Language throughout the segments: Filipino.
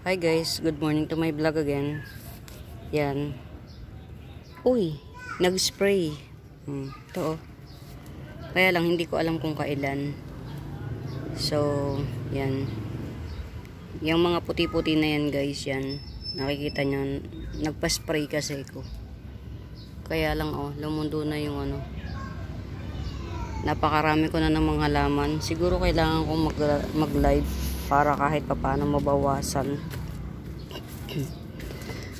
Hi guys, good morning to my vlog again. Yan. Uy, nag-spray. Ito oh. Kaya lang hindi ko alam kung kailan. So, yan. Yung mga puti-puti na yan guys, yan. Nakikita nyo, nagpa-spray kasi ko. Kaya lang oh, lumundo na yung ano. Napakarami ko na ng mga halaman. Siguro kailangan kong mag-live para kahit papaano mabawasan.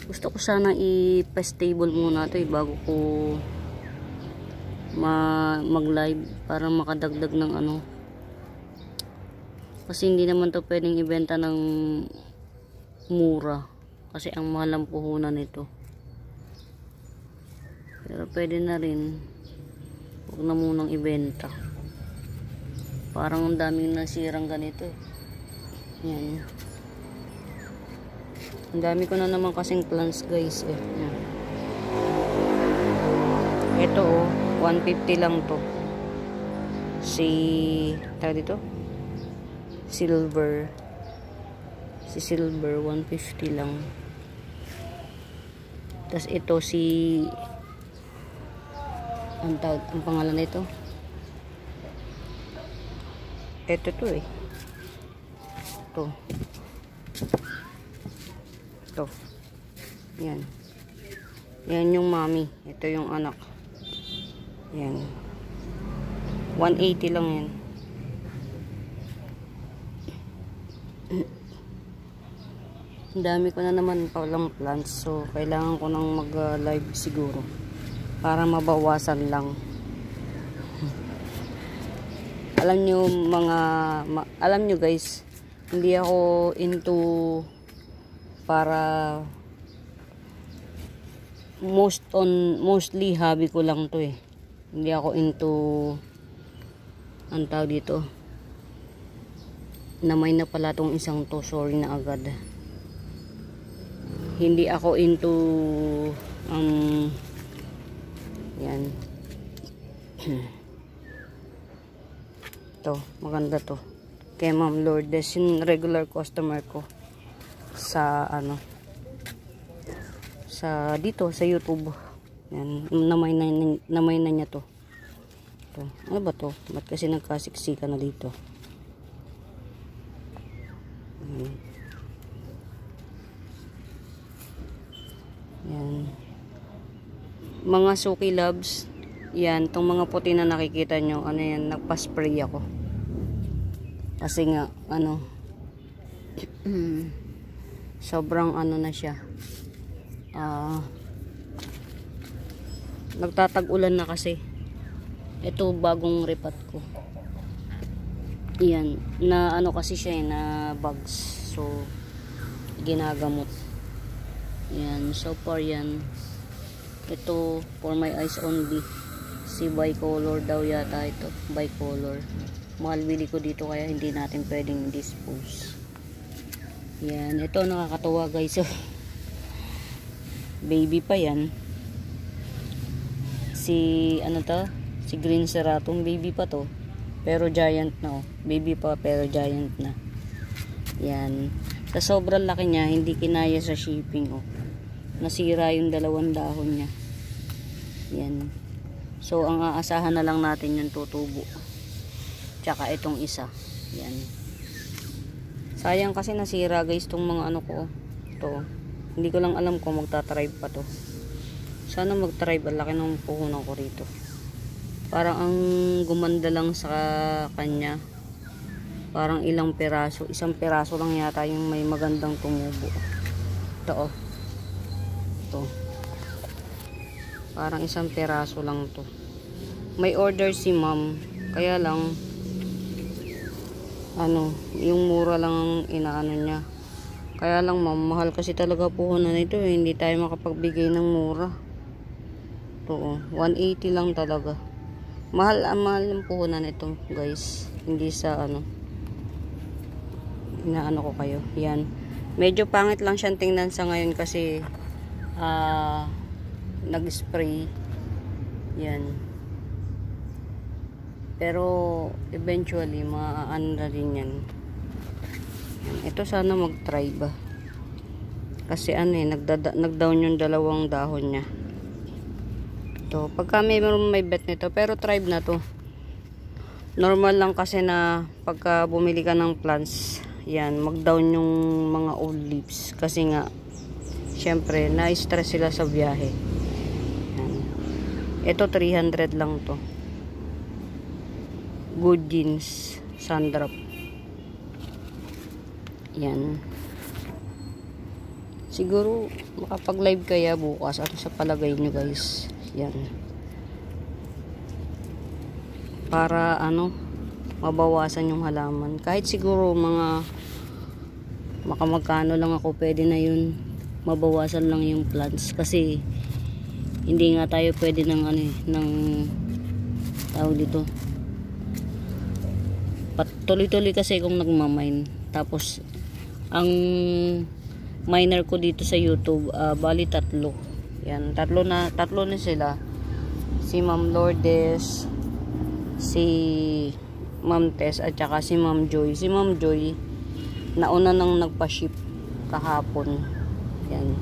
Gusto ko sana i-stable muna ito bago ko mag-live para makadagdag ng ano. Kasi hindi naman to pwedeng ibenta ng mura. Kasi ang mahal ang puhunan nito. Pero pwede na rin. Huwag na munang ibenta. Parang ang daming nasirang ganito eh. Yan. Ang dami ko na naman kasing plants guys eh. Yan. Ito oh, 150 lang to. Tawag dito? Silver. Si silver 150 lang. Tapos ito ang pangalan nito. Ito to eh. Ito. Yan. Yan yung mommy. Ito yung anak. Yan. 180 lang yan. Ang dami ko na naman palang plants. So, kailangan ko nang mag-live siguro. Para mabawasan lang. Alam nyo guys, hindi ako into para mostly hobby ko lang to eh. Hindi ako into ang tawag dito. Namay na pala tong isang to, sorry na agad. Hindi ako into yan. To, maganda to. Kay Ma'am Lourdes, yung regular customer ko sa dito sa YouTube. Yan, namay na niya to. To. Ano ba to? Ba't kasi nagkasiksika na dito? Yan. Mga Suki Loves, yan, tong mga puti na nakikita nyo, ano yan, nagpa-spray ako. Kasi nga, sobrang na siya. Nagtatag-ulan na kasi. Ito bagong repat ko. Yan, na kasi siya na bugs. So, ginagamot. Yan, so far yan. Ito, for my eyes only. Si bicolor daw yata ito. Bicolor. Mahal bili ko dito kaya hindi natin pwedeng dispose. Yan, ito nakakatawa guys. Baby pa yan. Si Green Seratum, baby pa to. Pero giant na oh. Baby pa pero giant na. Yan. Sa sobrang laki niya, hindi kinaya sa shipping oh. Nasira yung dalawang dahon niya. Yan. So, ang aasahan na lang natin yung tutubo. Tsaka itong isa. Yan. Sayang kasi nasira guys itong mga ko. Ito. Hindi ko lang alam kung magta-thrive pa to. Sana mag-thrive. Ang laki ng puhunan ko rito. Parang ang gumanda lang sa kanya. Parang ilang peraso. Isang peraso lang yata yung may magandang tumubo. Ito oh. Ito. Parang isang peraso lang to. May order si ma'am. Kaya lang yung mura lang ang inaano niya. Kaya lang ma'am, mahal kasi talaga puhunan nito eh. Hindi tayo makapagbigay ng mura. Ito 180 lang talaga. Mahal ang puhunan nito guys. Hindi sa inaano ko kayo. Yan. Medyo pangit lang siyang tingnan sa ngayon kasi nag-spray. Yan. Pero eventually na rin yan. Ito sana mag-try ba. Kasi ano eh, nag-down yung dalawang dahon niya. To, pagka may bet nito, pero tribe na to. Normal lang kasi na pagka bumili ka ng plants, yan, mag-down yung mga old leaves. Kasi nga, syempre, na-stress sila sa biyahe. Yan. Ito, 300 lang to. Good Genes, Sundrop. Yan. Siguro, makapag-live kaya bukas. Ano sa palagay nyo guys? Yan. Para ano, mabawasan yung halaman. Kahit siguro mga makamagkano lang ako, pwede na yun. Mabawasan lang yung plants. Kasi, hindi nga tayo pwede ng ano eh, ng tawag dito. Tuloy-tuloy kasi kung nagmamine. Tapos, ang miner ko dito sa YouTube, bali 3. Yan, tatlo na sila. Si Ma'am Lourdes, si Ma'am Tess, at saka si Ma'am Joy. Si Ma'am Joy, nauna nang nagpa-ship kahapon. Yan.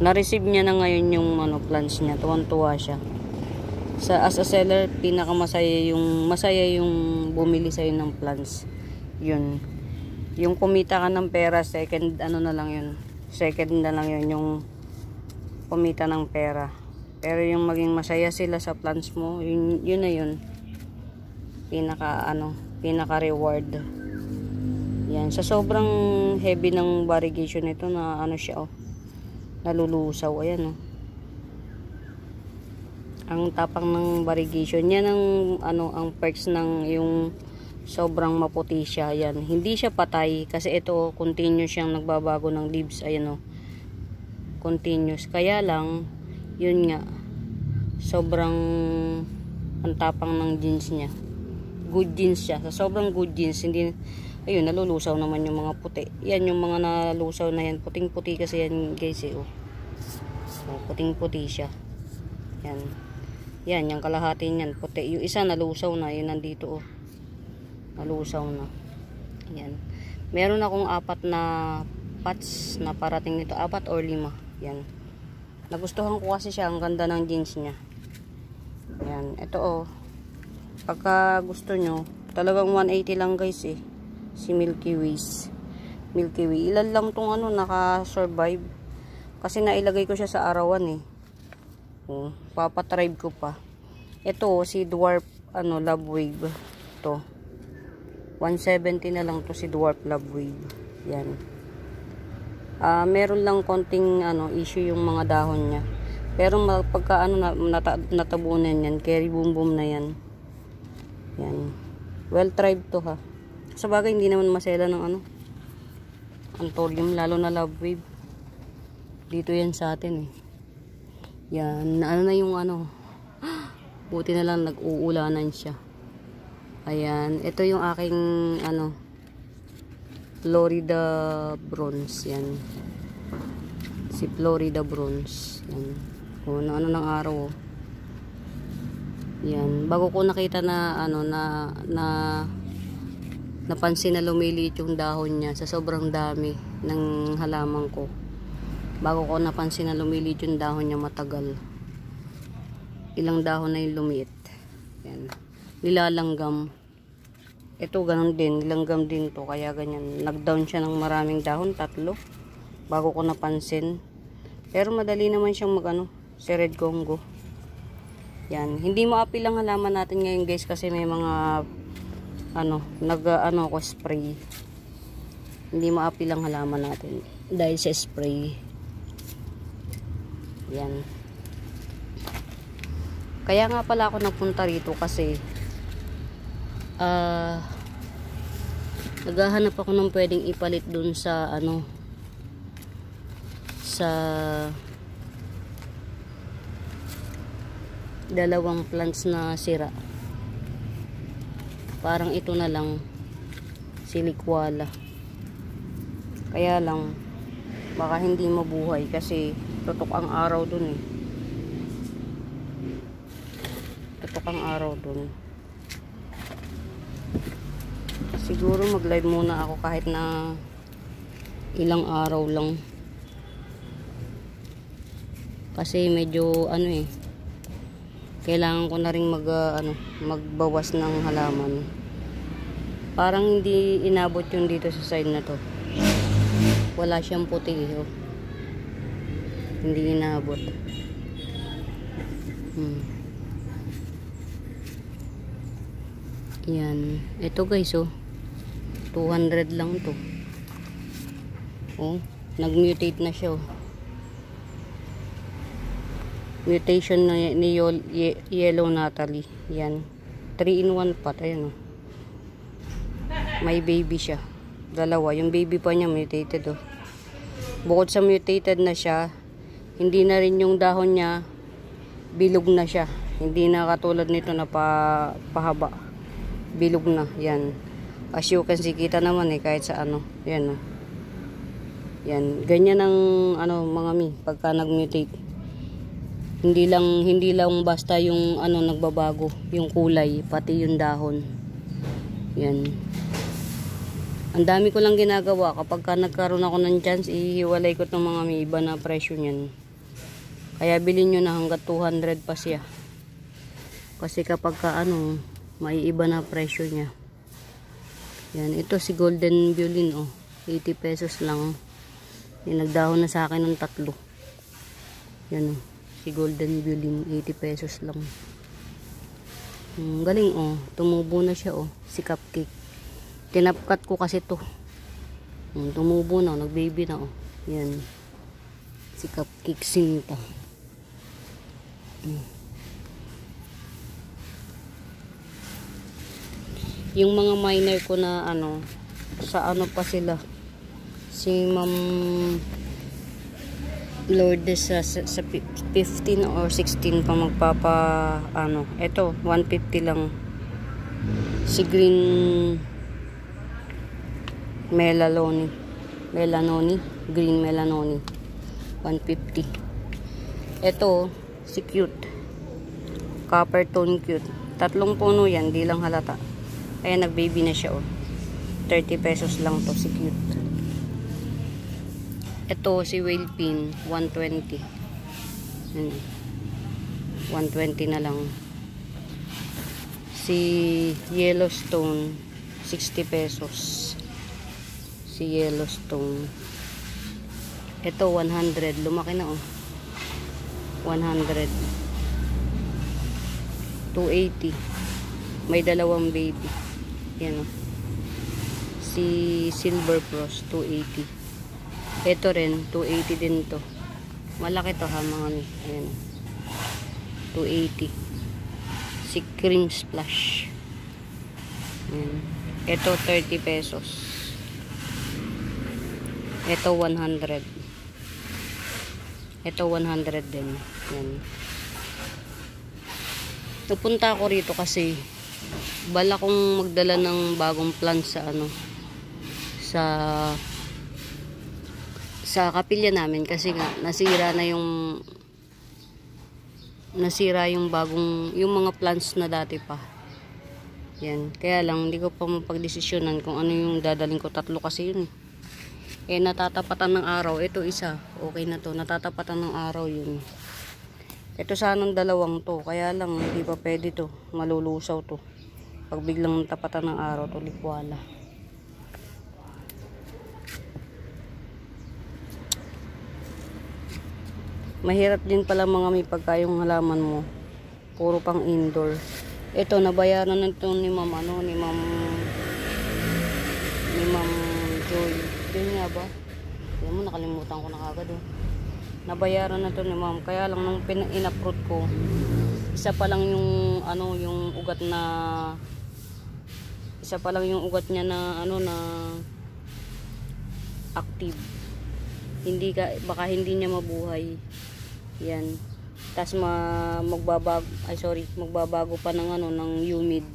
Na-receive niya na ngayon yung ano, plans niya. Tuwan-tuwa siya. As a seller, pinakamasaya yung bumili sa'yo ng plans. Yun. Yung kumita ka ng pera, second na lang yun. Second na lang yun, yung kumita ng pera. Pero yung maging masaya sila sa plans mo, yun na yun. Pinaka reward. Yan, sa sobrang heavy ng variegation nito na ano siya nalulusaw, ayan ang tapang ng variegation. Yan ang perks ng yung sobrang maputi siya. Yan, hindi siya patay kasi ito continuous siyang nagbabago ng leaves, ayan continuous. Kaya lang yun nga, sobrang ang tapang ng genes niya. Good genes siya. Sa sobrang good genes, hindi, ayun, nalulusaw naman yung mga puti. Yan, yung mga nalusaw na yan. Puting-puti kasi yan, guys, puting-puti siya. Yan. Yan, yung kalahati niyan, puti. Yung isa nalusaw na, yun nandito, nalusaw na. Yan. Meron akong 4 na pots na parating nito. 4 or 5. Yan. Nagustuhan ko kasi siya. Ang ganda ng genes niya. Yan. Ito pagka gusto nyo, talagang 180 lang guys si Milky Ways. Milky Way. Ilan lang tong naka-survive. Kasi nailagay ko siya sa arawan papatribe ko pa. Ito si Dwarf Love Wave. Ito. 170 na lang to si Dwarf Love Wave. Yan. Meron lang konting issue yung mga dahon niya. Pero pagka natabunan yan, carry boom boom na yan. Yan. Well tried to ha. Sa bagay hindi naman masela ng Anthurium, lalo na Love Wave. Dito yan sa atin Yan, na yung buti na lang nag-uulanan siya. Ayan, ito yung aking Florida Bronze. Yan. Si Florida Bronze. Yan. Ano ng araw. Yan. Bago ko nakita na napansin na lumiliit yung dahon niya sa sobrang dami ng halaman ko. Bago ko napansin na lumiliit yung dahon niya matagal. Ilang dahon na yung lumiit. Yan. Nilalanggam. Ito ganun din, nilanggam din to, kaya ganyan. Nag-down siya ng maraming dahon, 3. Bago ko napansin. Pero madali naman siyang si Red Congo. Yan, hindi ma-appeal ang halaman natin ngayon guys kasi may mga ko spray. Hindi ma-appeal ang halaman natin dahil sa spray. Yan. Kaya nga pala ako nagpunta rito kasi naghahanap ako ng pwedeng ipalit dun sa sa dalawang plants na sira. Parang ito na lang, silikwala. Kaya lang baka hindi mabuhay kasi tutok ang araw dun tutok ang araw dun. Siguro mag-live muna ako kahit na ilang araw lang Kasi medyo ano eh, kailangan ko na ring magbawas ng halaman. Parang hindi inabot yung dito sa side na to. Wala siyang puti eh. Oh. Hindi inabot. Yan. Ito guys oh. 200 lang to. Oh, nag-mutate na siya oh. Mutation na ni Yellow Natalie. Yan. 3-in-1 pot. Ayan oh. May baby siya. Dalawa. Yung baby pa niya mutated oh. Bukod sa mutated na siya, hindi na rin yung dahon niya bilog na siya. Hindi na katulad nito na pahaba. Bilog na. Yan. As you can see, kita naman eh kahit sa ano. Yan oh. Yan. Ganyan ang mga pagka nag-mutate. Hindi lang basta yung nagbabago, yung kulay, pati yung dahon. Yan. Ang dami ko lang ginagawa kapag nagkaroon ako ng chance, ihiwalay ko itong mga may iba na presyo niyan. Kaya bilhin nyo na hanggat 200 pa siya. Kasi kapag may iba na presyo niya. Yan, ito si Golden Violin oh. 80 pesos lang. Nagdahon na sa akin ng 3. Yan oh. Si Golden Violin 80 pesos lang. Galing oh. Tumubo na siya oh. Si Cupcake. Tinapkat ko kasi to. Tumubo na, nag-baby na oh. Yan. Si Cupcake Sinta. Yung mga minor ko na sa pa sila. Si Ma'am Lourdes sa 15 or 16 pa magpapa eto 150 lang. Si Green Melanoni, Green Melanoni 150. Eto si Cute Copper Tone Cute, 3 puno yan, di lang halata. Ayan, nag-baby na siya oh. 30 pesos lang to si Cute. Ito si Whale Pin 120. 120 na lang. Si Yellowstone 60 pesos. Si Yellowstone. Ito 100, lumaki na oh. 100. 280. May dalawang baby. Yan oh. Si Silver Frost 280. Ito rin 280 din to. Malaki to ha mga mi. Ayan. 280. Si Cream Splash. Ayan. Ito 30 pesos. Ito 100. Ito 100 din. Ayan. Napunta ako rito kasi bala kong magdala ng bagong plant sa kapilya namin kasi nga nasira yung bagong yung mga plants na dati pa. Yan, kaya lang hindi ko pa mapagdesisyonan kung ano yung dadaling ko. 3 kasi yun eh. Natatapatan ng araw. Ito isa, okay na to. Natatapatan ng araw yun. Ito sanang 2 to, kaya lang hindi pa pwede to, malulusaw to pag biglang tapatan ng araw to, likwala. Mahirap din pala mga may pagka yung halaman mo puro pang indoor. Ito nabayaran na ito ni Ma'am ni Ma'am Joy. Yun nga ba? Alam mo, nakalimutan ko na kagad oh. Nabayaran na to ni Ma'am. Kaya lang nung in-upload ko, isa pa lang yung yung ugat niya na na active. Baka hindi niya mabuhay. Yan. Tas magbabago pa ng ng humid.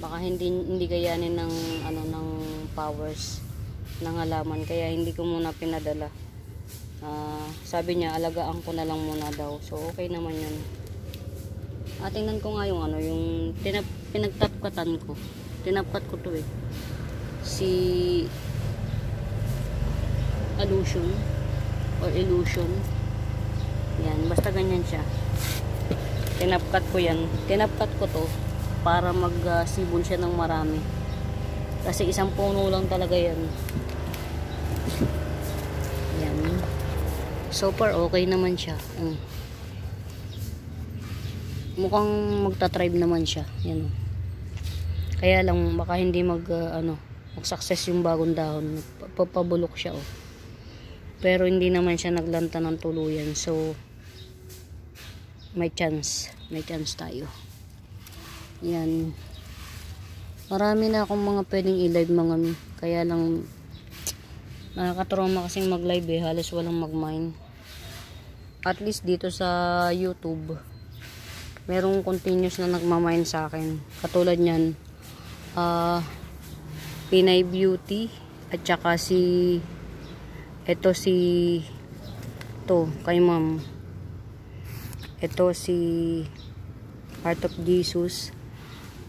Baka hindi kayanin ng ng powers ng halaman, kaya hindi ko muna pinadala. Sabi niya alagaan ko na lang muna daw, so okay naman yun. Tingnan ko nga yung yung pinagtapkatan ko, tinapkat ko to eh, si Illusion Yan, basta ganyan siya. Tinapkat ko yan. Tinapkat ko to para mag-sibol siya ng marami. Kasi isang puno lang talaga yan. Yan. So far, okay naman siya. Mukhang magta-thrive naman siya. Yan. Kaya lang, baka hindi mag-success yung bagong dahon. Papabulok siya, oh. Pero hindi naman siya naglanta ng tuluyan. So, may chance tayo. Yan. Marami na akong mga pwedeng i-live mga mi. Kaya lang nakakatrauma kasing mag-live eh. Halos walang mag-mine. At least dito sa YouTube merong continuous na nagmamine sa akin. Katulad nyan Pinay Beauty at saka kay ma'am. Ito si Heart of Jesus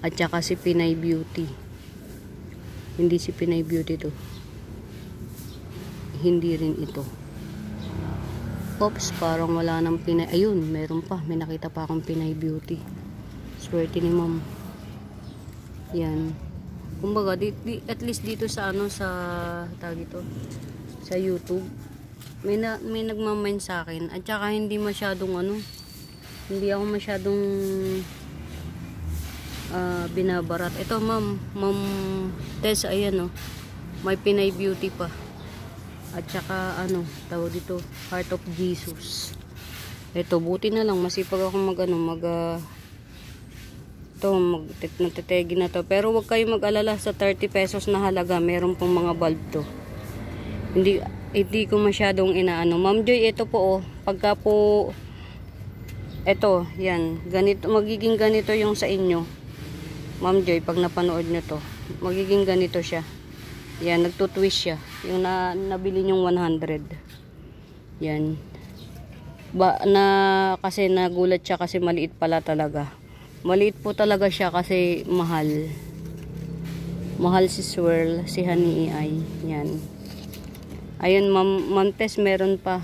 at saka si Pinay Beauty. Hindi si Pinay Beauty to. Hindi rin ito. Oops, parang wala nang Pinay. Ayun, meron pa. May nakita pa akong Pinay Beauty. Swerte ni ma'am. Yan. Kumbaga, at least dito sa sa YouTube, may nagmamine sa akin. At saka hindi masyadong hindi ako masyadong binabarat. Ito ma'am Tess, ayan may Pinay Beauty pa. At saka tawag dito, Heart of Jesus. Ito, buti na lang masipag ako nagtetegi na to. Pero wag kayo mag-alala sa 30 pesos na halaga. Meron pong mga bulb to. Hindi ko masyadong inaano. Ma'am Joy, ito po pagka po ito, yan, ganito, magiging ganito yung sa inyo. Ma'am Joy, pag napanood nyo to, magiging ganito siya. Yan, nagtutwist siya. Yung nabili nyong 100. Yan. Kasi nagulat siya kasi maliit pala talaga. Maliit po talaga siya kasi mahal. Mahal si Swirl, si Honey AI. Yan. Ayun, Ma'am Tess, meron pang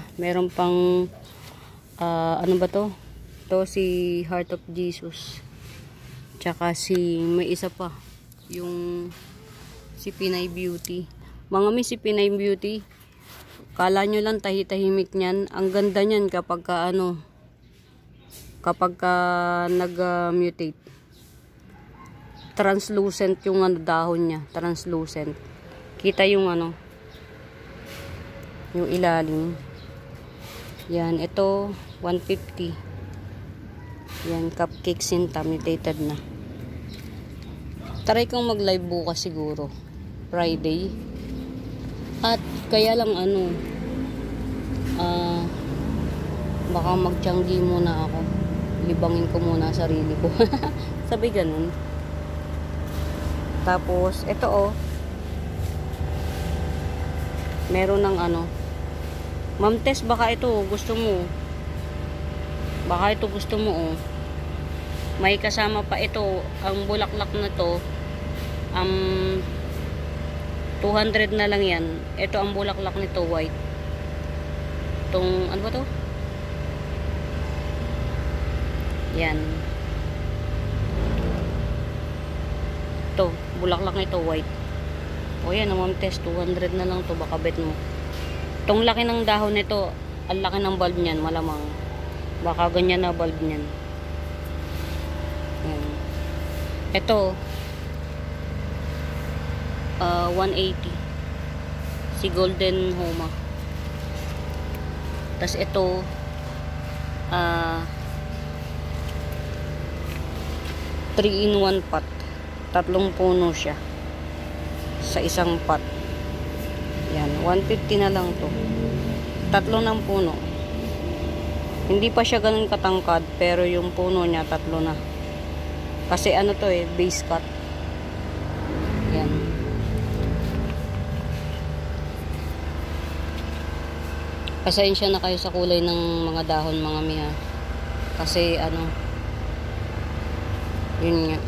ano ba to? Ito si Heart of Jesus. Tsaka may isa pa. Yung si Pinay Beauty. Mga si Pinay Beauty, kala nyo lang tahimik niyan. Ang ganda niyan kapag nag-mutate. Translucent yung dahon niya. Translucent. Kita yung yung ilalim. Yan, ito 150. Yan, Cupcake Sinta, mutated na. Try kong mag-live bukas siguro. Friday. At kaya lang baka magtiyanggi muna ako. Libangin ko muna sarili ko. Sabi ganun. Tapos ito meron ng Ma'am Tess, baka ito gusto mo. May kasama pa ito. Ang bulaklak na to 200 na lang yan. Ito ang bulaklak nito, white. Itong, ano ba to? Yan. Ito, bulaklak nito, white. O yan, Ma'am Tess, 200 na lang to. Baka bet mo. Itong laki ng dahon nito, ang laki ng bulb niyan, malamang. Baka ganyan na bulb niyan. Yan. Ito, 180 si Golden Homa. Tas ito 3-in-1 pot. 3 puno siya sa isang pot. Yan, 150 na lang to. 3 ng puno. Hindi pa siya ganun katangkad, pero yung puno niya 3 na. Kasi to base cut. Yan. Pasensya na kayo sa kulay ng mga dahon, mga miha. Kasi yun nga.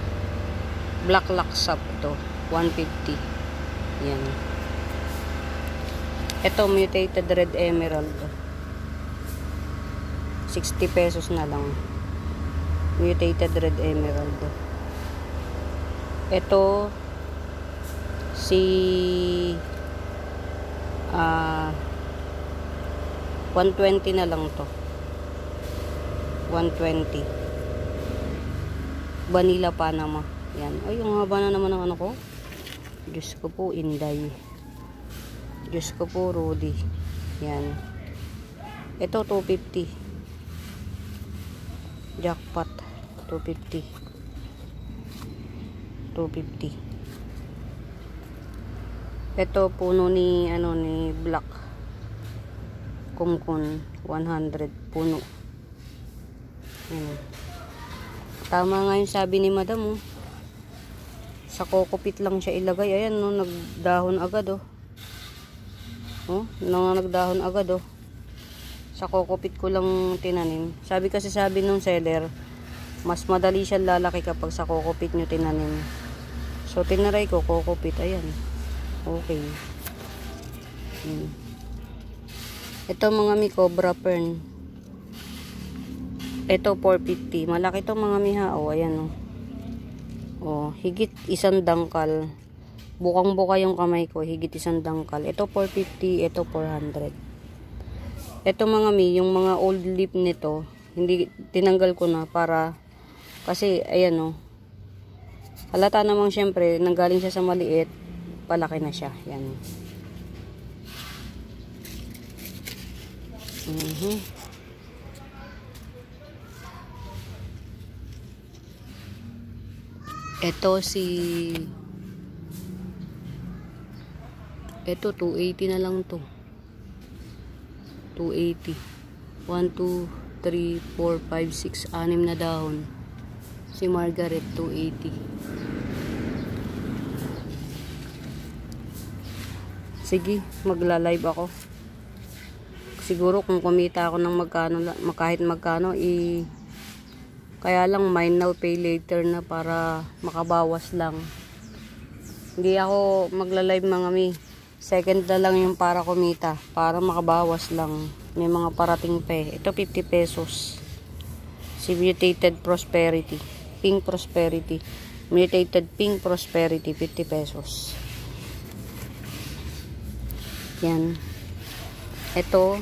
Black Laksap ito, 150. Yan. Ito mutated red emerald. 60 pesos na lang. Mutated red emerald. Ito si 120 na lang to. 120. Vanilla Panama. Yan. Ay, yung haba na naman ng ano ko. Diyos ko po, Inday. Diyos ko po, Rudy. Yan. Ito, 250. Jackpot. 250. 250. Ito, puno ni, ni Black. Kumkun. 100. Puno. Yan. Tama nga yung sabi ni Madam, oh. Sa kokopit lang siya ilagay. Ayan, no, nagdahon agad, oh. Oh, nagdahon agad, oh. Sa kokopit ko lang tinanim. Sabi nung seller, mas madali siya lalaki kapag sa kokopit nyo tinanim. So, tinaray ko, kokopit. Ayan. Okay. Ito mga mi, Cobra Fern. Ito, 450. Malaki to mga miha. Oh, ayan, oh. Oh, higit 1 dangkal. Bukang-buka yung kamay ko, higit 1 dangkal. Ito 450, ito 400. Ito mga mi, yung mga old leaf nito, hindi tinanggal ko na para kasi ayan, oh. Halata namang syempre, nanggaling siya sa maliit, palaki na siya. Yan. Ito ito 280 na lang to. 280. 1, 2, 3, 4, 5, 6, 6 na dahon. Si Margaret 280. Sige, magla-live ako. Siguro kung kumita ako ng kahit magkano, kaya lang mine now pay later na para makabawas lang. Hindi ako magla-live mga mi. Second na lang yung para kumita, para makabawas lang. May mga parating pa. Ito 50 pesos. Si Mutated Prosperity, Pink Prosperity. Mutated Pink Prosperity, 50 pesos. Yan. Ito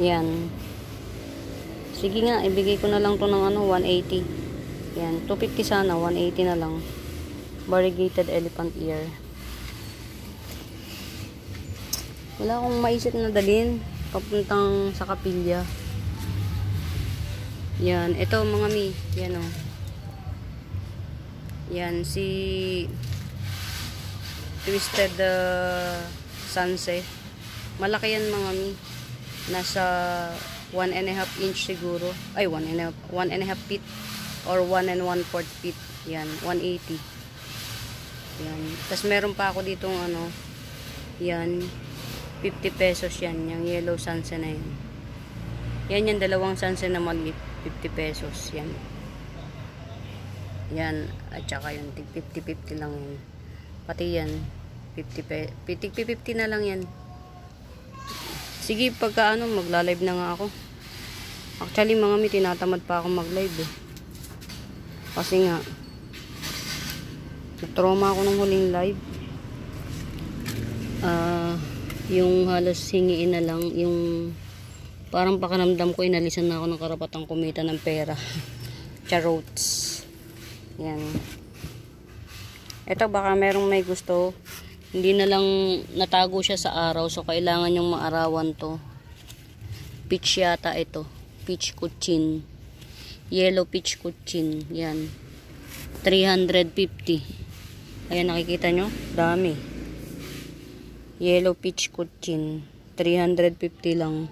yan. Sige nga, ibigay ko na lang to ng 180. Yan, 250 sana, 180 na lang. Variegated elephant ear. Wala akong maisip na dalhin papuntang sa kapilya. Yan, ito mga mi, yan, oh. Yan, si Twisted Sunset. Malaki yan mga mi. Nasa 1.5 inch siguro. Ay, 1.5 feet. Or 1 1/4 feet. Yan, 180. Yan. Tapos meron pa ako ditong yan, 50 pesos yan. Yung yellow sunset na yan. Yan yung dalawang sunset na maliit. 50 pesos. Yan. Yan. At saka yung 50-50 lang yan. Pati yan. 50 na lang yan. Sige, pagka magla-live na nga ako. Actually, mga mi, tinatamad pa ako mag-live, eh. Kasi nga, na-trauma ako ng huling live. Yung halos hingiin na lang, yung parang pakiramdam ko, inalisan na ako ng karapatang kumita ng pera. Charots. Yan. Ito, baka merong may gusto. Hindi na lang natago siya sa araw, so kailangan yung maarawan to. Peach yata ito. Peach Kuchin. Yellow peach Kuchin. Yan. 350. Ayan, nakikita nyo? Dami. Yellow peach Kuchin. 350 lang.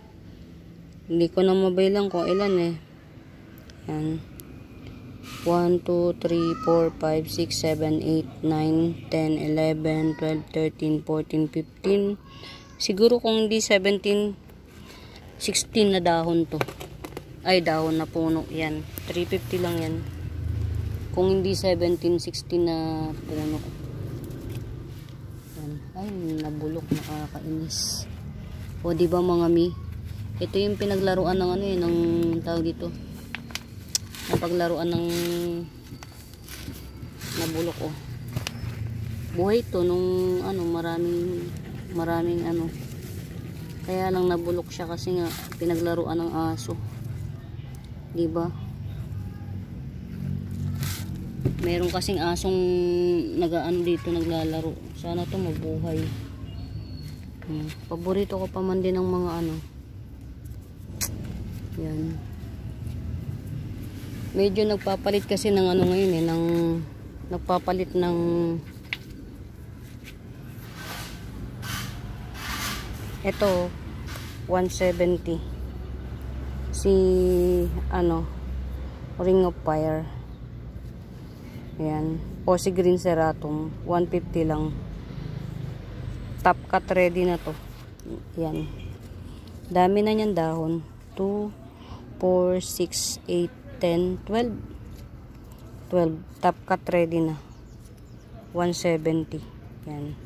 Hindi ko na mabilang kung ilan, eh. Yan. 1, 2, 3, 4, 5, 6, 7, 8, 9, 10, 11, 12, 13, 14, 15. Siguro kung hindi 17, 16 na dahon to. Ay, dahon na puno. Yan. 350 lang yan. Kung hindi 17, 16 na puno. Yan. Ay, nabulok. Nakakainis. O di ba mga mi? Ito yung pinaglaruan ng ano ng tawag dito. Ang paglaruan ng nabulok oh. Buhay to nung ano maraming ano. Kaya lang nabulok siya kasi nga pinaglaruan ng aso. Di ba? Meron kasing asong nagaano dito naglalaro. Sana to mabuhay. Paborito ko pa man din ng mga ano. Yan. Medyo nagpapalit kasi ng ano ngayon nagpapalit ng ito 170 si ano Ring of Fire. Ayan. O si Green Ceratum 150 lang. Top cut ready na to. Yan. Dami na niyan dahon. 2, 4, 6, 8, 10, 12. 12. Top cut ready na. 170. Yan.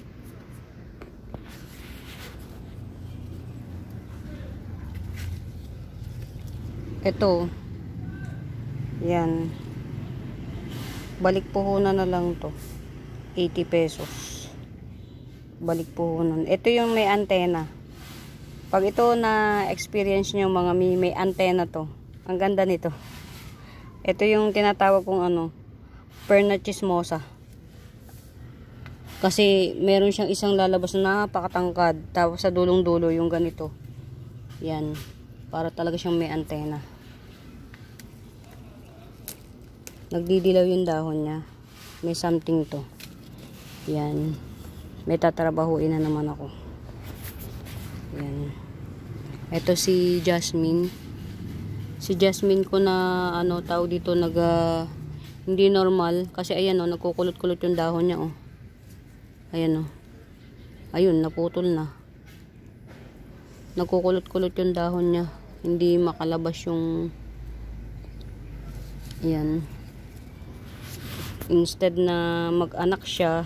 Ito. Yan. Balik puhunan na lang to. 80 pesos. Balik puhunan. Ito yung may antena. Pag ito na experience nyo mga may antena to. Ang ganda nito. Ito yung tinatawag kong ano, Perna chismosa. Kasi meron siyang isang lalabas na napakatangkad. Tapos sa dulong-dulo yung ganito. Yan. Para talaga siyang may antena. Nagdidilaw yung dahon niya. May something to. Yan. May tatrabahuin na naman ako. Yan. Ito si Jasmine. Si Jasmine ko na ano tao dito hindi normal kasi ayan oh nagkukulot-kulot yung dahon niya oh. Ayan oh. Ayun naputol na. Nagkukulot-kulot yung dahon niya. Hindi makalabas yung ayan. Instead na mag-anak siya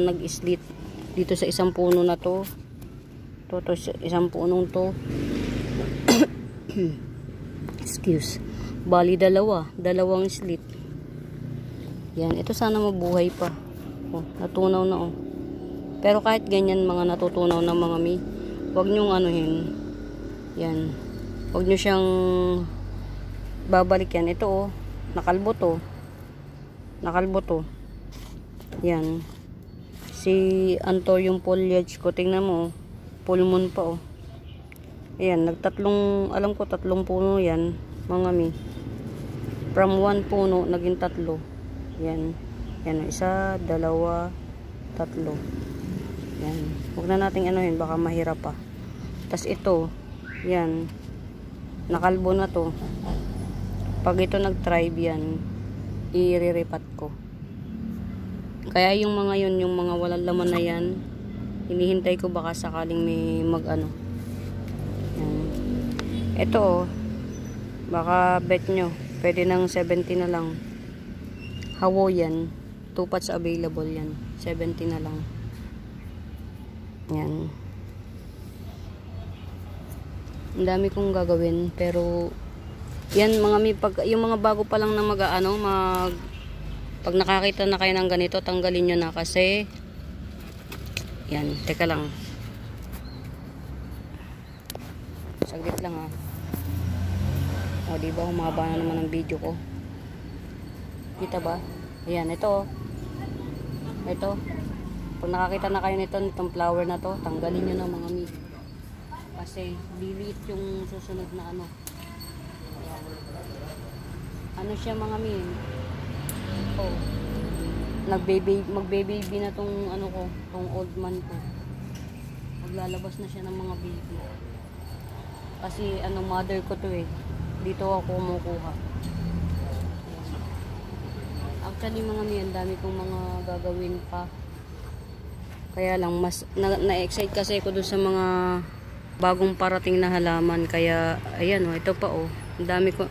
nag-slit dito sa isang puno na to sa isang punong to excuse bali dalawang slit yan, ito sana mabuhay pa oh, natunaw na oh pero kahit ganyan mga natutunaw na mga wag nyong anuhin yan, wag nyo siyang babalik yan ito oh, nakalbo to yan si Anthurium foliage ko tingnan mo full moon pa oh ayan alam ko tatlong puno yan mga from one puno naging tatlo yan isa, dalawa, tatlo yan huwag na nating anuhin baka mahirap pa tas ito yan nakalbo na to pag ito nag-thrive yan i-re-repat ko. Kaya yung mga yung mga walang laman na yan, hinihintay ko baka sakaling may mag-ano. Yan. Ito oh, baka bet nyo, pwede ng 70 na lang. Hawaiian, 2 pots available yan. 70 na lang. Yan. Ang dami kong gagawin, pero yan mga yung mga bago pa lang na pag nakakita na kayo ng ganito, tanggalin nyo na kasi yan, teka lang saglit lang ha o diba humaba na naman ang video ko kita ba? Ayan, ito pag nakakita na kayo nitong flower na to, tanggalin nyo na mga kasi lilit yung susunod na ano siya mga oh, magbe-baby na tong tong old man ko. Maglalabas na siya ng mga baby. Kasi mother ko to dito ako kumukuha. Actually mga ang dami kong mga gagawin pa. Kaya lang mas na-excite kasi ako doon sa mga bagong parating na halaman. Kaya ayan oh, ito pa oh. Ang dami ko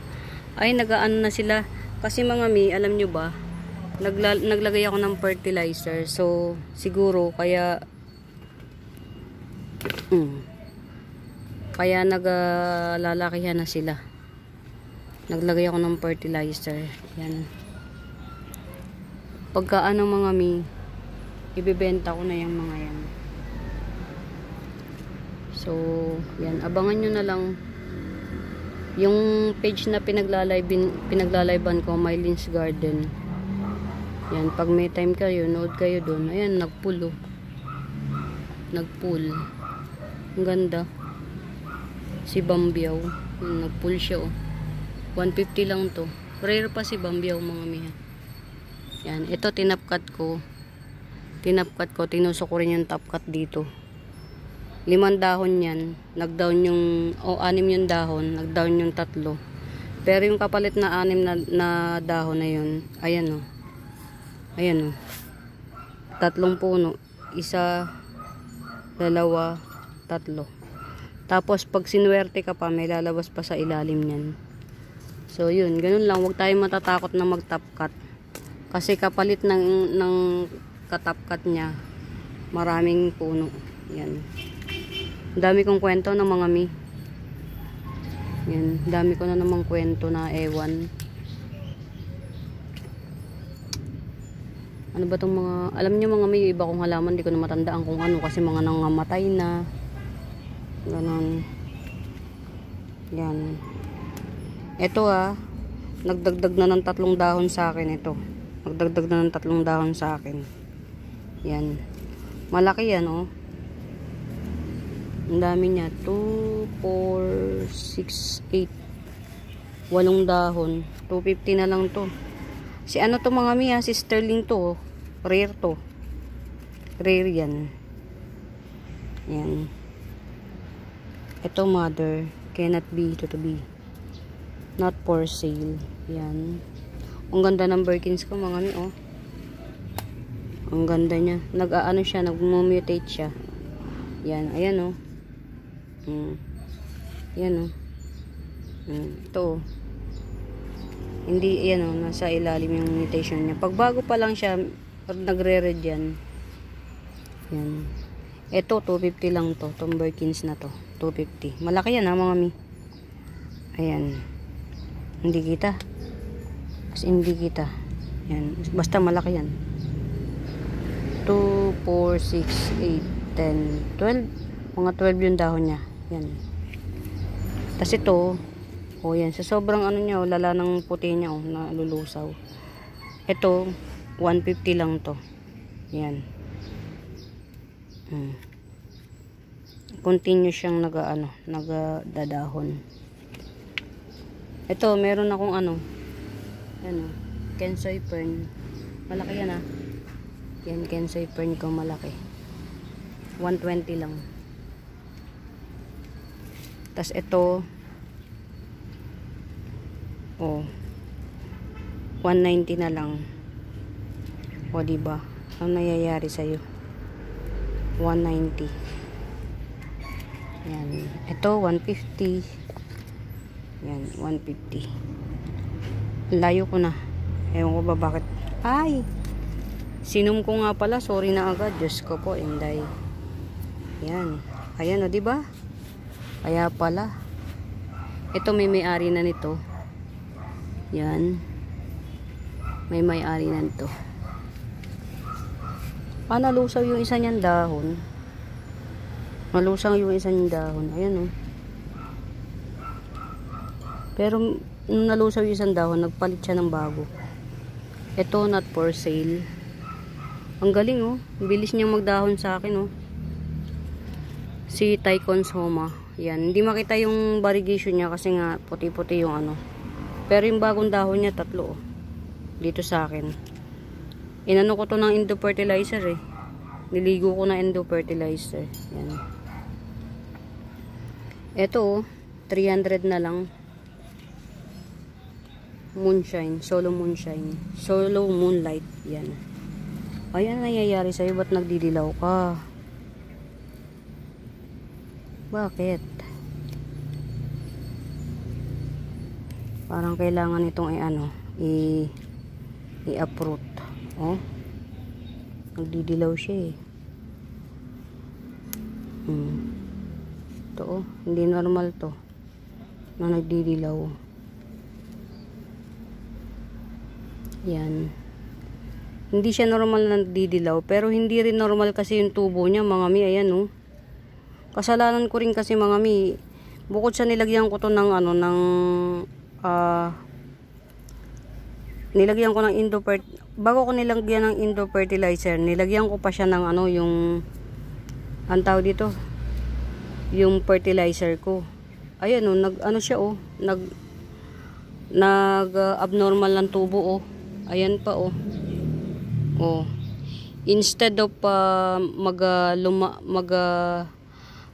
ay nagaano na sila kasi mga alam nyo ba naglagay ako ng fertilizer. So, siguro, kaya naglalakihan na sila. Naglagay ako ng fertilizer. Yan. Pagka ano mga mi, ibibenta ko na yung mga yan. So, yan. Abangan nyo na lang yung page na pinaglalivean ko, Mylin's Garden. Yan. Pag may time kayo, nood kayo doon. Ayan, nagpull oh. Nagpull. Ang ganda. Si Bambiyaw. Nagpull siya oh. 150 lang to. Rare pa si Bambiyaw mga miha. Yan. Ito tinapkat ko. Tinusok ko rin yung top cut dito. 5 dahon yan. Nagdown yung 6 yung dahon. Nagdown yung 3. Pero yung kapalit na 6 na dahon na yun. Ayan oh. Ayan oh. 3 puno. 1, 2, 3. Tapos pag sinuwerte ka pa, may lalabas pa sa ilalim niyan. So yun, ganun lang. Huwag tayong matatakot na mag-top cut. Kasi kapalit ng ka-top cut niya, maraming puno. Yan. Dami kong kwento ng mga mi. Yan, dami ko na namang kwento na ewan. Ano ba tong mga, alam niyo mga may iba kong halaman, di ko na matandaan kung ano kasi mga nangamatay na. Ganon. Yan. Ito nagdagdag na ng 3 dahon sa akin ito. Nagdagdag na ng 3 dahon sa akin. Yan. Malaki yan oh. Ang dami niya. 2, 4, 6, 8. 8 dahon. 250 na lang to. Si ano to mga miya, si Sterling to. Rare to. Rare yan. Yan. Ito mother. Cannot be to be. Not for sale. Yan. Ang ganda ng Birkins ko mga mi oh. Ang ganda niya. Nag-aano siya, nag-mutate siya. Yan, ayan oh. Yan oh. Ito oh. Hindi, yan o, nasa ilalim yung mutation niya. Pag bago pa lang siya, nagre-red yan. Yan. Ito, 250 lang to. Itong Birkins na to. 250. Malaki yan ha, mga mi. Ayan. Hindi kita. Kasi hindi kita. Yan. Basta malaki yan. 2, 4, 6, 8, 10, 12. Mga 12 yung dahon niya. Yan. Tapos ito, oh yan, sa sobrang ano niya, lala ng puti niya, oh, na lulusaw. Ito, 150 lang to. Yan. Continue siyang nagdadahon. Ito, meron akong ano, yan oh, Kensoy Fern. Malaki yan ah. Yan, Kensoy Fern ko, malaki. 120 lang. Tas ito, oh, 190 na lang. O diba? Ano nangyayari sa'yo? 190. Yan. Ito, 150. Yan, 150. Layo ko na. Ewan ko ba bakit. Ay! Sinom ko nga pala. Sorry na agad. Diyos ko po, Inday. Yan. Ayan o, diba? Kaya pala. Ito may may-ari na nito. Yan. May may-ari na nito. Nalusaw yung isa niyang dahon. Nalusaw yung isa niyang dahon. Ayan o. Pero nung nalusaw yung isang dahon, nagpalit siya ng bago. Ito, not for sale. Ang galing oh. Bilis niyang magdahon sa akin oh. Si Tycon's Homa. Yan. Hindi makita yung variegation niya kasi nga puti-puti yung ano. Pero yung bagong dahon niya, 3 oh. Dito sa akin. Inano ko to ng endo fertilizer eh. Niligo ko na endo fertilizer. Yan. Ito oh. 300 na lang. Moonshine. Solo moonshine. Solo moonlight. Yan. Ayan nangyayari sa'yo. Ba't nagdidilaw ka? Bakit? Parang kailangan itong i-uproot. Oh. Nagdidilaw siya eh. Ito oh. Hindi normal to. Na nagdidilaw. Yan. Hindi siya normal na nagdidilaw. Pero hindi rin normal kasi yung tubo niya mga mi. Ayan oh. Kasalanan ko rin kasi mga mi. Bukod sa nilagyan ko to ng ano, ng nilagyan ko ng bago ko nilagyan ng Indo fertilizer, nilagyan ko pa siya ng ano, yung ang tawag dito, yung fertilizer ko. Ayan oh, ano siya oh, abnormal ng tubo oh. Ayan pa oh. Oh. Instead of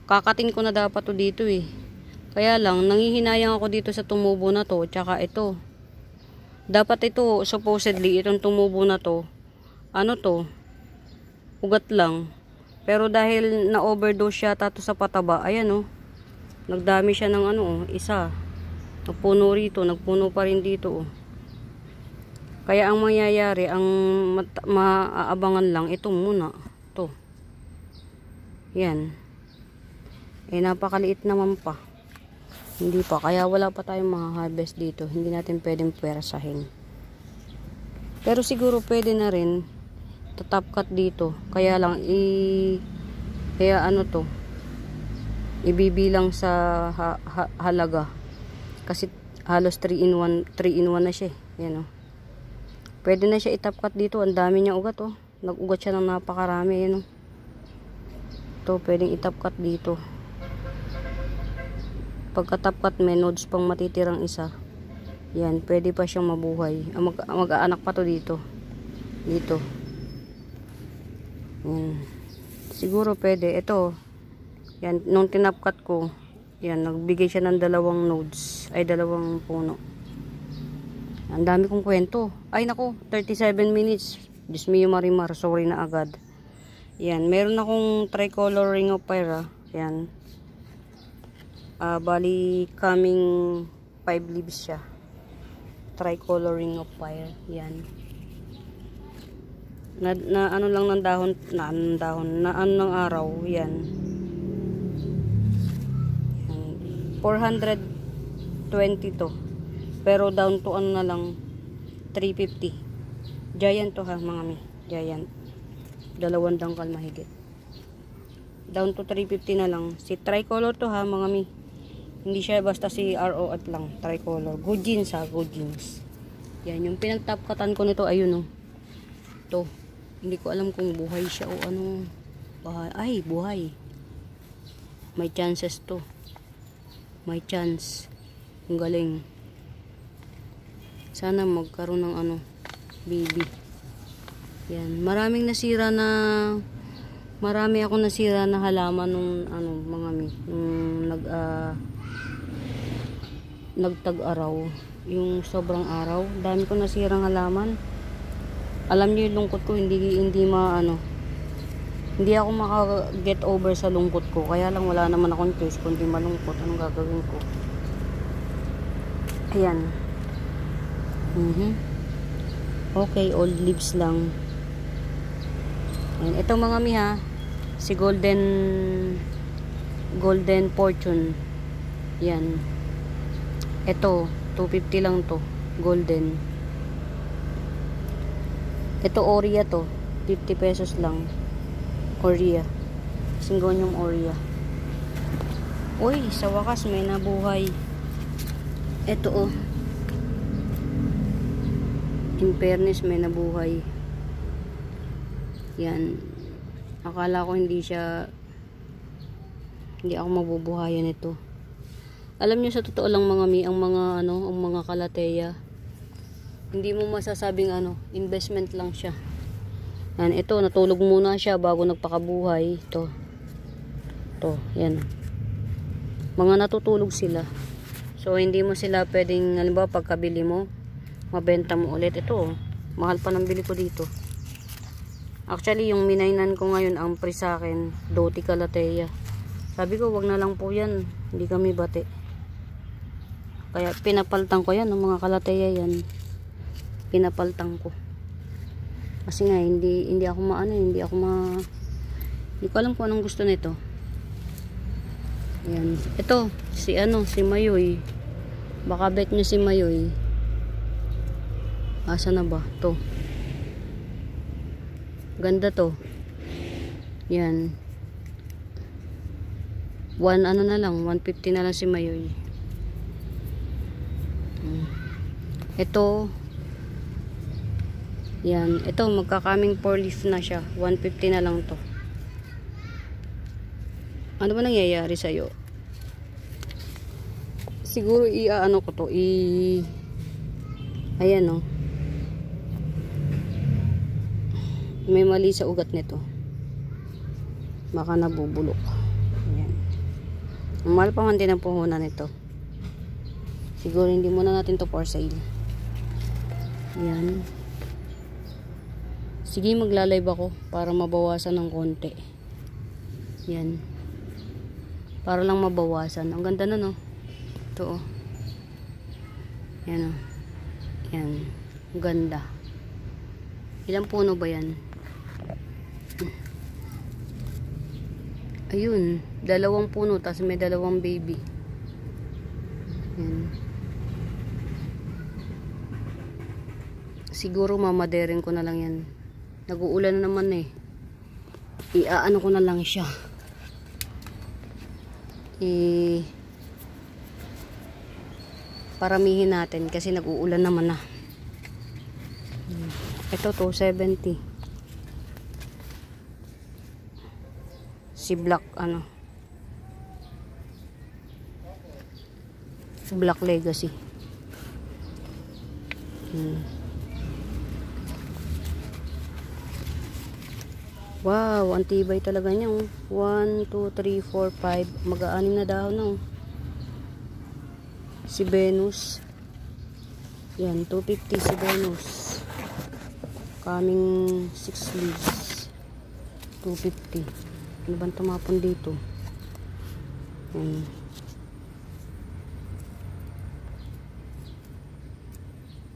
kakatin ko na dapat to dito eh. Kaya lang, nangihinayang ako dito sa tumubo na to, tsaka ito. Dapat ito, supposedly, itong tumubo na to, ano to, ugat lang. Pero dahil na-overdose siya tato sa pataba, ayan oh, nagdami siya ng ano oh, isa. Nagpuno rito, nagpuno pa rin dito oh. Kaya ang mangyayari, ang maaabangan lang, ito muna, to. Yan. Eh, napakaliit naman pa. Hindi pa, kaya wala pa tayong mga harvest dito. Hindi natin pwedeng pwersahin. Pero siguro pwede na rin top cut dito. Kaya lang kaya ano to, ibibilang sa halaga. Kasi halos 3 in 1 na siya. Yan oh. Pwede na siya i-top cut dito. Ang dami niya ugat oh. Nag-ugat siya ng napakarami. Yan oh. Ito, pwedeng i-top cut dito. Pagka-top cut, may nodes pang matitirang isa. Yan, pwede pa siyang mabuhay. Mag-aanak pa to dito. Dito. Yan. Siguro pwede. Ito. Yan, nung tinop cut ko, yan, nagbigay siya ng 2 nodes. Ay, 2 puno. Ang dami kong kwento. Ay, naku, 37 minutes. Diyos mio marimar. Sorry na agad. Yan, meron akong tricolor ring of fire. Yan. Bali coming 5 leaves siya. Tricolor ring of fire. Yan. Na ano lang ng dahon, na ano ng araw. Yan. 420 to. Pero down to ano na lang 350. Giant to ha mga mi. Giant. 2 dangkal mahigit. Down to 350 na lang. Si tricolor to ha mga mi. Hindi siya basta si ROF lang. Tricolor. Good jeans ha. Good jeans. Yan. Yung pinagtapkatan ko nito. Ayun o. Ito. Hindi ko alam kung buhay siya o ano. Ay, buhay. May chances to. May chance. Ang galing. Sana magkaroon ng ano. Baby. Yan. Marami akong nasira na halaman nung ano, mga mi. Nung nagtag-araw, yung sobrang araw, dami ko nasirang halaman. Alam niyo yung lungkot ko, hindi ako maka-get over sa lungkot ko. Kaya lang wala naman akong choice kundi malungkot. Anong gagawin ko? Ayan. Okay, old leaves lang. Ayan. Ito mga mi ha, si Golden Fortune. Yan. Ito, 250 lang to. Golden. Ito, Oria to. 50 pesos lang. Oria. Singonyong Oria. Uy, sa wakas may nabuhay. Ito oh. In fairness, may nabuhay. Yan. Akala ko hindi ako mabubuhayan ito. Alam niyo sa totoo lang mga mi, ang mga kalateya, hindi mo masasabing investment lang siya. Yan, ito natulog muna siya bago nagpakabuhay. Ito, yan. Mga natutulog sila. So hindi mo sila pwedeng, halimbawa pagkabili mo, mabenta mo ulit. Ito, mahal pa ng bili ko dito. Actually, yung minainan ko ngayon, ang pre sa akin, Doti Calathea. Sabi ko, wag na lang po yan. Hindi kami bate. Kaya pinapaltang ko yan, ng mga Calathea yan. Pinapaltang ko. Kasi nga hindi ako hindi ko alam kung anong gusto nito. Yan. Ito si Mayoy. Baka bet nyo si Mayoy. Asa na ba to? Ganda to. Yan. 150 na lang si Mayoy. Ito. Yan. Ito, magkakaming 4 leaf na siya. 150 na lang to. Ano ba nangyayari sa'yo? Siguro i-ano ko to. Ayan o. May mali sa ugat nito. Baka nabubulok. Ayan. Mahal pa man din ang puhunan nito. Siguro hindi muna natin to for sale. Ayan. Sige, magla-live ako para mabawasan ng konti. Yan. Para lang mabawasan. Ang ganda na, no? Ito, oh. Yan, oh. Yan. Ang ganda. Ilang puno ba yan? Ayun. 2 puno, tapos may 2 baby. Yan. Siguro mamaderin ko na lang yan. Nag-uulan na naman eh. Iaano ko na lang siya. Paramihin natin kasi nag-uulan naman na. Ito 270. Si Black Black Legacy. Wow, ang tibay talaga niya. 1, 2, 3, 4, 5. Mag-aanim na dahon na. Si Venus. Yan, 250 si Venus. Coming 6 leaves. 250. Ano bang tumapon dito? Yan.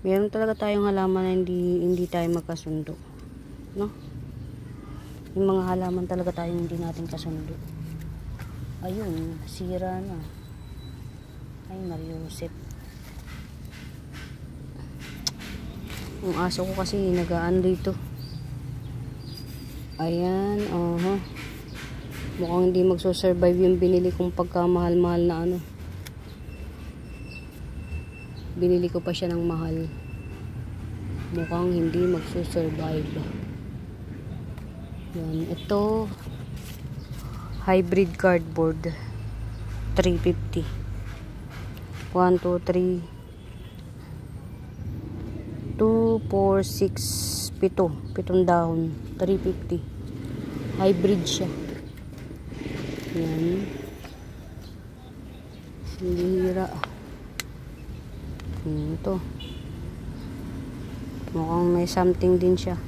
Meron talaga tayong halaman na hindi tayo magkasundo. No? Yung mga halaman talaga tayo hindi natin kasundo. Ayun, sira na. Ay, Mariusip. Yung aso ko kasi nagaan dito. Ayan, mukhang hindi magsusurvive yung binili kong pagkamahal-mahal na Binili ko pa siya ng mahal. Mukhang hindi magsusurvive. Yan, ito hybrid cardboard 350. 1, 2, 3 2, 4, 6 7 dahon 350. Hybrid siya. Yan. Hira. Ito. Mukhang may something din siya.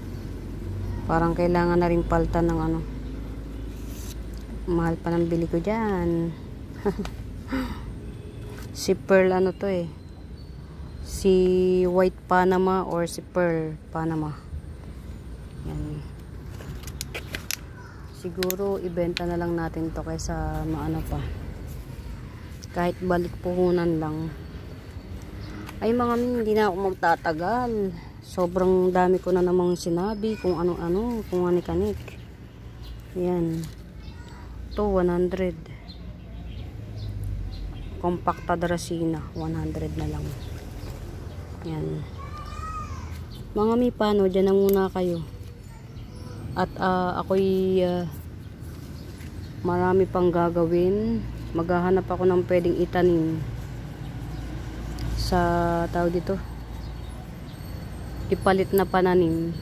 Parang kailangan na rin paltan ng mahal pa ng bili ko dyan. Si Pearl to eh. Si White Panama or si Pearl Panama. Yan. Siguro ibenta na lang natin to kaysa pa. Kahit balik puhunan lang. Ay mga hindi na ako magtatagal. Sobrang dami ko na namang sinabi kung ano-ano, kung anik-anik. Yan. Ito, 100. Compacta Dracena, 100 na lang. Yan. Mga mipano, dyan na muna kayo. At ako'y marami pang gagawin. Maghahanap ako ng pwedeng itanim sa tawag dito. Ipalit na pananim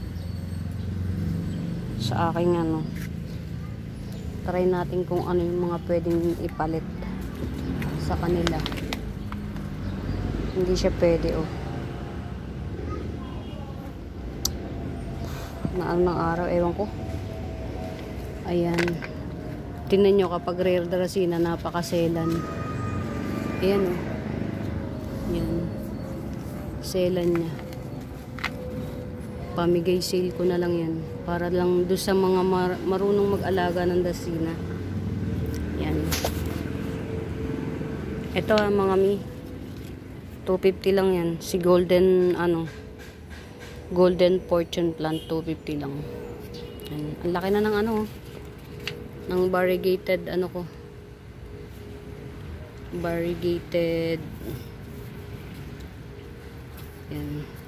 sa aking try natin kung ano yung mga pwedeng ipalit sa kanila. Hindi siya pwede ng araw, ewan ko. Ayan, tingnan nyo kapag rare Dracena, napakaselan. Ayan yan, selan niya. Pamigay sale ko na lang yan. Para lang doon sa mga marunong mag-alaga ng dasina. Yan. Ito mga mi. 250 lang yan. Si golden, golden fortune plant, 250 lang. Yan. Ang laki na ng ng variegated, variegated. Yan.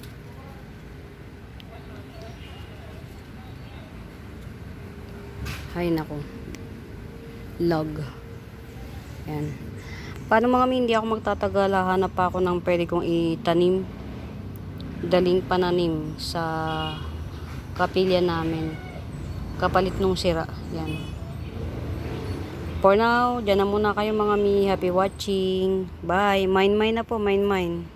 Hay nako. Log. Yan. Paano mga mi, hindi ako magtatagal, hanap pa ako ng pwede kong itanim. Daling pananim sa kapilya namin. Kapalit nung sira. Yan. For now, dyan na muna kayo mga mi. Happy watching. Bye. Mine na po. Mine.